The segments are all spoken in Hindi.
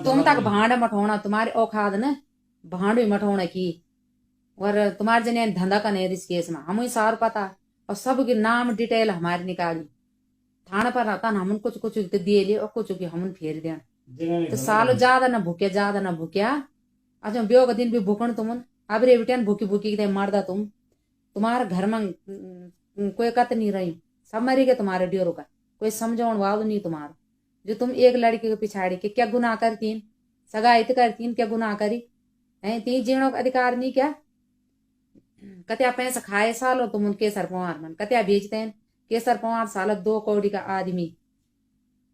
तुम तक भांड मठोना तुम्हारे औखाद न भांड भी मठोने की। और तुम्हारे जने धंधा का नहीं इस केस में हमें सार पता और सबके नाम डिटेल हमारी निकाली थाना पर रहता ना हम कुछ कुछ दिए लिए और कुछ की हम फेर दें तो साल ज्यादा न भूक्या अच्छा ब्यो का दिन भी भूखण तुम अब रे बेटिया भूखी भूखी के मारदा तुम्हारे घर में कोई कत नहीं रही सब मरी गए तुम्हारे ड्योरों का कोई समझाउन वाल नहीं तुम्हारा जो तुम एक लड़की के पिछाड़ी के क्या गुनाह करतीन सगाई तो करतीन क्या गुनाह करी है ती जीणो का अधिकार नहीं क्या कत्या पैसा खाए सालो तुम उन केसर पवार मन कत्या बेचते हैं केसर पवार साल 2 कौड़ी का आदमी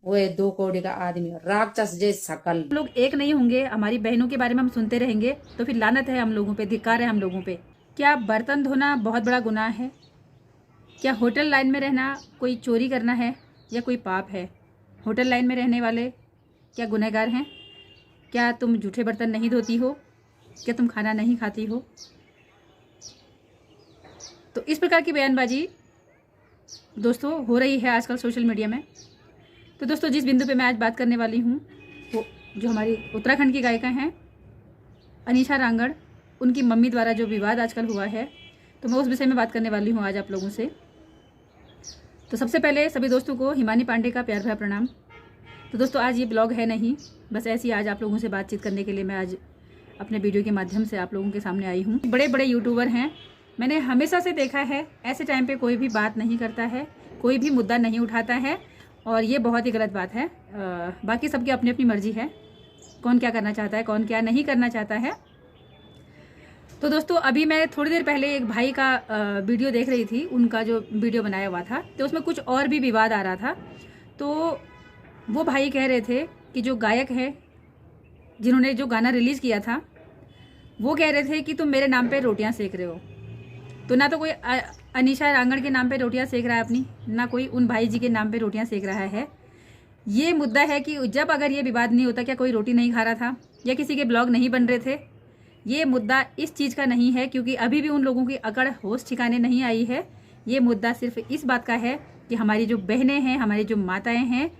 वो 2 कौड़ी का आदमी राक्षस जैसे सकल लोग एक नहीं होंगे। हमारी बहनों के बारे में हम सुनते रहेंगे तो फिर लानत है हम लोगों पे, धिक्कार है हम लोगों पे। क्या बर्तन धोना बहुत बड़ा गुनाह है? क्या होटल लाइन में रहना कोई चोरी करना है या कोई पाप है? होटल लाइन में रहने वाले क्या गुनहगार हैं? क्या तुम जूठे बर्तन नहीं धोती हो? क्या तुम खाना नहीं खाती हो? तो इस प्रकार की बयानबाजी दोस्तों हो रही है आजकल सोशल मीडिया में। तो दोस्तों जिस बिंदु पे मैं आज बात करने वाली हूँ वो जो हमारी उत्तराखंड की गायिका हैं अनीशा रांगड़, उनकी मम्मी द्वारा जो विवाद आजकल हुआ है, तो मैं उस विषय में बात करने वाली हूँ आज आप लोगों से। तो सबसे पहले सभी दोस्तों को हिमानी पांडे का प्यार भरा प्रणाम। तो दोस्तों आज ये ब्लॉग है नहीं, बस ऐसी आज आप लोगों से बातचीत करने के लिए मैं आज अपने वीडियो के माध्यम से आप लोगों के सामने आई हूँ। बड़े बड़े यूट्यूबर हैं, मैंने हमेशा से देखा है ऐसे टाइम पे कोई भी बात नहीं करता है, कोई भी मुद्दा नहीं उठाता है और ये बहुत ही गलत बात है। बाकी सबकी अपनी अपनी मर्जी है, कौन क्या करना चाहता है, कौन क्या नहीं करना चाहता है। तो दोस्तों अभी मैं थोड़ी देर पहले एक भाई का वीडियो देख रही थी, उनका जो वीडियो बनाया हुआ था, तो उसमें कुछ और भी विवाद आ रहा था। तो वो भाई कह रहे थे कि जो गायक है जिन्होंने जो गाना रिलीज़ किया था वो कह रहे थे कि तुम मेरे नाम पे रोटियां सेक रहे हो। तो ना तो कोई अनीशा रांगड़ के नाम पे रोटियां सेक रहा है अपनी, ना कोई उन भाई जी के नाम पे रोटियां सेक रहा है। ये मुद्दा है कि जब अगर ये विवाद नहीं होता क्या कोई रोटी नहीं खा रहा था या किसी के ब्लॉग नहीं बन रहे थे? ये मुद्दा इस चीज़ का नहीं है क्योंकि अभी भी उन लोगों की अकड़ होश ठिकाने नहीं आई है। ये मुद्दा सिर्फ इस बात का है कि हमारी जो बहनें हैं, हमारी जो माताएं हैं,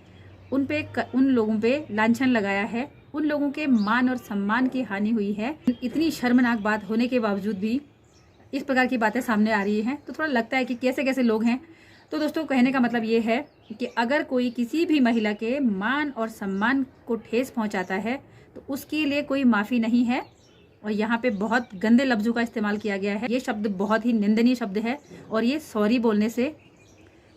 उन लोगों पे लांछन लगाया है, उन लोगों के मान और सम्मान की हानि हुई है। इतनी शर्मनाक बात होने के बावजूद भी इस प्रकार की बातें सामने आ रही हैं तो थोड़ा लगता है कि कैसे कैसे लोग हैं। तो दोस्तों कहने का मतलब ये है कि अगर कोई किसी भी महिला के मान और सम्मान को ठेस पहुंचाता है तो उसके लिए कोई माफ़ी नहीं है। और यहाँ पे बहुत गंदे लफ्ज़ों का इस्तेमाल किया गया है। ये शब्द बहुत ही निंदनीय शब्द है और ये सॉरी बोलने से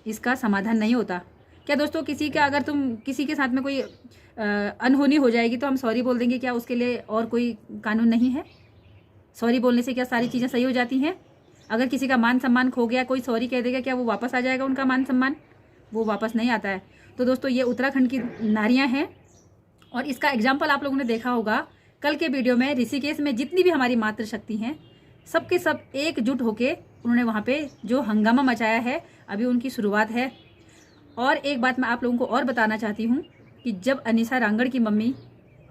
इसका समाधान नहीं होता। क्या दोस्तों किसी का अगर तुम किसी के साथ में कोई अनहोनी हो जाएगी तो हम सॉरी बोल देंगे, क्या उसके लिए और कोई कानून नहीं है? सॉरी बोलने से क्या सारी चीज़ें सही हो जाती हैं? अगर किसी का मान सम्मान खो गया, कोई सॉरी कह देगा, क्या वो वापस आ जाएगा? उनका मान सम्मान वो वापस नहीं आता है। तो दोस्तों ये उत्तराखंड की नारियां हैं और इसका एग्जाम्पल आप लोगों ने देखा होगा कल के वीडियो में। ऋषिकेश में जितनी भी हमारी मातृशक्ति हैं सबके सब एकजुट होके उन्होंने वहाँ पे जो हंगामा मचाया है, अभी उनकी शुरुआत है। और एक बात मैं आप लोगों को और बताना चाहती हूँ कि जब अनीशा रांगड़ की मम्मी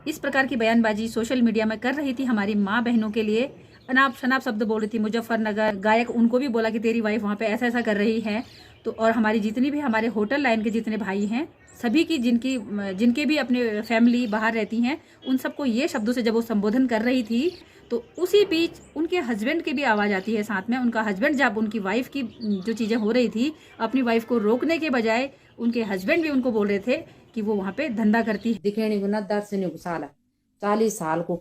इस प्रकार की बयानबाजी सोशल मीडिया में कर रही थी हमारी माँ बहनों के लिए, अनाप शनाप शब्द बोल रही थी, मुजफ्फरनगर गायक उनको भी बोला कि तेरी वाइफ वहाँ पे ऐसा ऐसा कर रही है। तो और हमारी जितनी भी हमारे होटल लाइन के जितने भाई हैं सभी की जिनके भी अपने फैमिली बाहर रहती हैं, उन सबको ये शब्दों से जब वो संबोधन कर रही थी तो उसी बीच उनके हस्बैंड की भी आवाज़ आती है साथ में। उनका हस्बैंड जब उनकी वाइफ की जो चीज़ें हो रही थी अपनी वाइफ को रोकने के बजाय उनके हस्बैंड भी उनको बोल रहे थे कि वो वहाँ पे धंधा करती है। दिखेणी को न दर्शनी को साला 40 साल को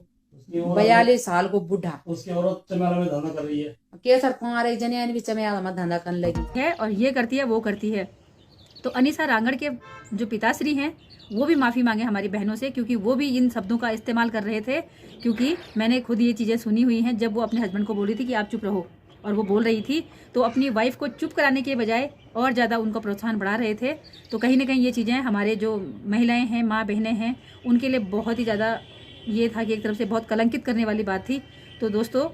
42 साल को बुढ़ा उसकी औरत चमेला में धंधा कर रही है। केसर पवार एक जने भी चमेला में धंधा करने लगी है और ये करती है वो करती है। तो अनीशा रांगड़ के जो पिताश्री हैं वो भी माफ़ी मांगे हमारी बहनों से क्योंकि वो भी इन शब्दों का इस्तेमाल कर रहे थे। क्योंकि मैंने खुद ये चीज़ें सुनी हुई हैं जब वो अपने हस्बैंड को बोल रही थी कि आप चुप रहो, और वो बोल रही थी तो अपनी वाइफ को चुप कराने के बजाय और ज़्यादा उनको प्रोत्साहन बढ़ा रहे थे। तो कहीं ना कहीं ये चीज़ें हमारे जो महिलाएं हैं, माँ बहनें हैं, उनके लिए बहुत ही ज़्यादा ये था कि एक तरफ से बहुत कलंकित करने वाली बात थी। तो दोस्तों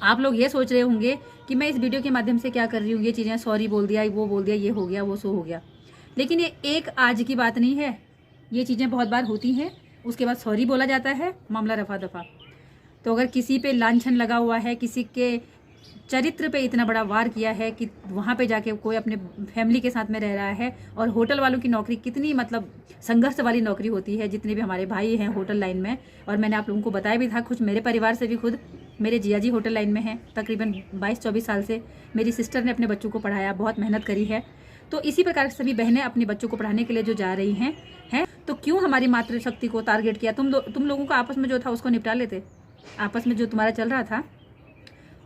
आप लोग ये सोच रहे होंगे कि मैं इस वीडियो के माध्यम से क्या कर रही हूँ, ये चीज़ें सॉरी बोल दिया, वो बोल दिया, ये हो गया, वो सो हो गया। लेकिन ये एक आज की बात नहीं है, ये चीज़ें बहुत बार होती हैं, उसके बाद सॉरी बोला जाता है, मामला रफा दफा। तो अगर किसी पे लांछन लगा हुआ है, किसी के चरित्र पे इतना बड़ा वार किया है कि वहाँ पे जाके कोई अपने फैमिली के साथ में रह रहा है। और होटल वालों की नौकरी कितनी मतलब संघर्ष वाली नौकरी होती है, जितने भी हमारे भाई हैं होटल लाइन में। और मैंने आप लोगों को बताया भी था, कुछ मेरे परिवार से भी, खुद मेरे जिया जी होटल लाइन में हैं तकरीबन 22-24 साल से। मेरी सिस्टर ने अपने बच्चों को पढ़ाया, बहुत मेहनत करी है। तो इसी प्रकार से सभी बहनें अपने बच्चों को पढ़ाने के लिए जो जा रही हैं तो क्यों हमारी मातृशक्ति को टारगेट किया? तुम लोगों का आपस में जो था उसको निपटा लेते, आपस में जो तुम्हारा चल रहा था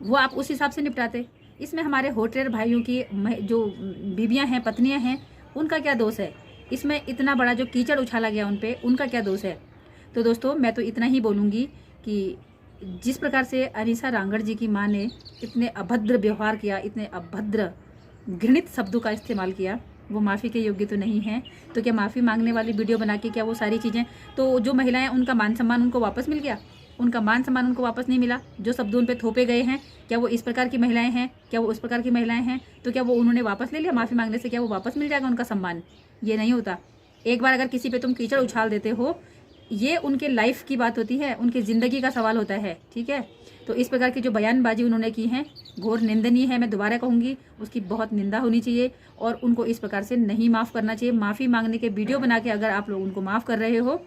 वो आप उस हिसाब से निपटाते। इसमें हमारे होटलियर भाइयों की जो बीबियां हैं, पत्नियां हैं, उनका क्या दोष है? इसमें इतना बड़ा जो कीचड़ उछाला गया उन पे, उनका क्या दोष है? तो दोस्तों मैं तो इतना ही बोलूँगी कि जिस प्रकार से अनीसा रांगड़ जी की माँ ने इतने अभद्र व्यवहार किया, इतने अभद्र घृणित शब्दों का इस्तेमाल किया, वो माफ़ी के योग्य तो नहीं है। तो क्या माफ़ी मांगने वाली वीडियो बना के क्या वो सारी चीज़ें, तो जो महिलाएं, उनका मान सम्मान उनको वापस मिल गया? उनका मान सम्मान उनको वापस नहीं मिला। जो शब्द उन पे थोपे गए हैं, क्या वो इस प्रकार की महिलाएं हैं? क्या वो उस प्रकार की महिलाएं हैं? तो क्या वो उन्होंने वापस ले लिया? माफ़ी मांगने से क्या वो वापस मिल जाएगा उनका सम्मान? ये नहीं होता। एक बार अगर किसी पे तुम कीचड़ उछाल देते हो, ये उनके लाइफ की बात होती है, उनकी ज़िंदगी का सवाल होता है, ठीक है? तो इस प्रकार की जो बयानबाजी उन्होंने की है घोर निंदनीय है। मैं दोबारा कहूँगी, उसकी बहुत निंदा होनी चाहिए और उनको इस प्रकार से नहीं माफ़ करना चाहिए। माफ़ी मांगने के वीडियो बना के अगर आप लोग उनको माफ़ कर रहे हो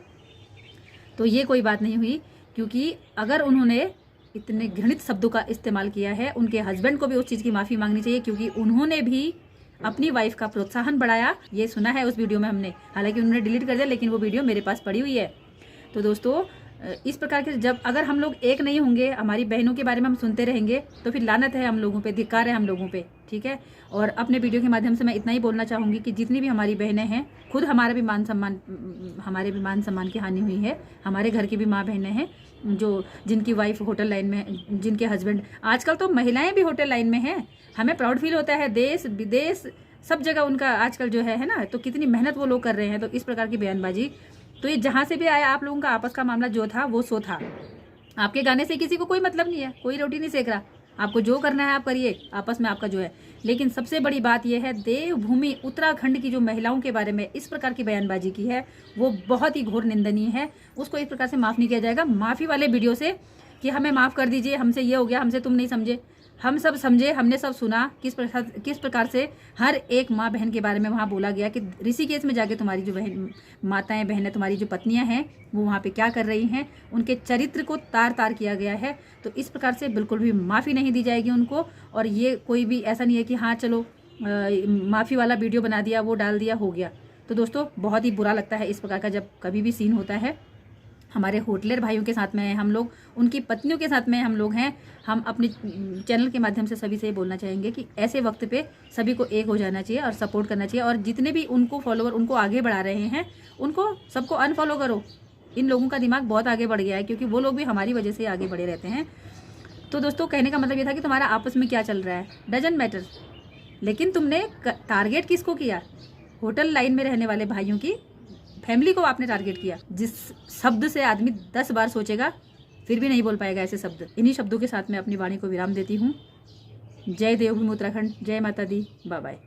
तो ये कोई बात नहीं हुई, क्योंकि अगर उन्होंने इतने घृणित शब्दों का इस्तेमाल किया है, उनके हस्बैंड को भी उस चीज़ की माफ़ी मांगनी चाहिए, क्योंकि उन्होंने भी अपनी वाइफ का प्रोत्साहन बढ़ाया। ये सुना है उस वीडियो में हमने, हालांकि उन्होंने डिलीट कर दिया, लेकिन वो वीडियो मेरे पास पड़ी हुई है। तो दोस्तों इस प्रकार के जब अगर हम लोग एक नहीं होंगे, हमारी बहनों के बारे में हम सुनते रहेंगे, तो फिर लानत है हम लोगों पे, धिक्कार है हम लोगों पे, ठीक है? और अपने वीडियो के माध्यम से मैं इतना ही बोलना चाहूँगी कि जितनी भी हमारी बहनें हैं, खुद हमारे भी मान सम्मान की हानि हुई है। हमारे घर की भी माँ बहनें हैं जो जिनकी वाइफ होटल लाइन में, जिनके हस्बैंड, आजकल तो महिलाएं भी होटल लाइन में हैं। हमें प्राउड फील होता है, देश विदेश सब जगह उनका आजकल जो है ना, तो कितनी मेहनत वो लोग कर रहे हैं। तो इस प्रकार की बयानबाजी, तो ये जहाँ से भी आया, आप लोगों का आपस का मामला जो था वो सो था। आपके गाने से किसी को कोई मतलब नहीं है, कोई रोटी नहीं सेक रहा। आपको जो करना है आप करिए, आपस में आपका जो है। लेकिन सबसे बड़ी बात यह है, देवभूमि उत्तराखंड की जो महिलाओं के बारे में इस प्रकार की बयानबाजी की है वो बहुत ही घोर निंदनीय है। उसको इस प्रकार से माफ़ नहीं किया जाएगा। माफ़ी वाले वीडियो से कि हमें माफ़ कर दीजिए, हमसे ये हो गया, हमसे तुम नहीं समझे, हम सब समझे, हमने सब सुना किस प्रकार से हर एक माँ बहन के बारे में वहाँ बोला गया कि ऋषिकेश में जाके तुम्हारी जो माताएं बहनें, तुम्हारी जो पत्नियां हैं वो वहाँ पे क्या कर रही हैं, उनके चरित्र को तार तार किया गया है। तो इस प्रकार से बिल्कुल भी माफ़ी नहीं दी जाएगी उनको। और ये कोई भी ऐसा नहीं है कि हाँ चलो माफ़ी वाला वीडियो बना दिया, वो डाल दिया, हो गया। तो दोस्तों बहुत ही बुरा लगता है इस प्रकार का जब कभी भी सीन होता है। हमारे होटलियर भाइयों के साथ में हैं हम लोग, उनकी पत्नियों के साथ में हम लोग हैं। हम अपने चैनल के माध्यम से सभी से बोलना चाहेंगे कि ऐसे वक्त पे सभी को एक हो जाना चाहिए और सपोर्ट करना चाहिए। और जितने भी उनको फॉलोवर, उनको आगे बढ़ा रहे हैं, उनको सबको अनफॉलो करो। इन लोगों का दिमाग बहुत आगे बढ़ गया है, क्योंकि वो लोग भी हमारी वजह से आगे बढ़े रहते हैं। तो दोस्तों कहने का मतलब ये था कि तुम्हारा आपस में क्या चल रहा है डजंट मैटर, लेकिन तुमने टारगेट किसको किया? होटल लाइन में रहने वाले भाइयों की फैमिली को आपने टारगेट किया। जिस शब्द से आदमी 10 बार सोचेगा फिर भी नहीं बोल पाएगा ऐसे शब्द। इन्हीं शब्दों के साथ मैं अपनी वाणी को विराम देती हूँ। जय देवभूमि उत्तराखंड, जय माता दी, बाय बाय।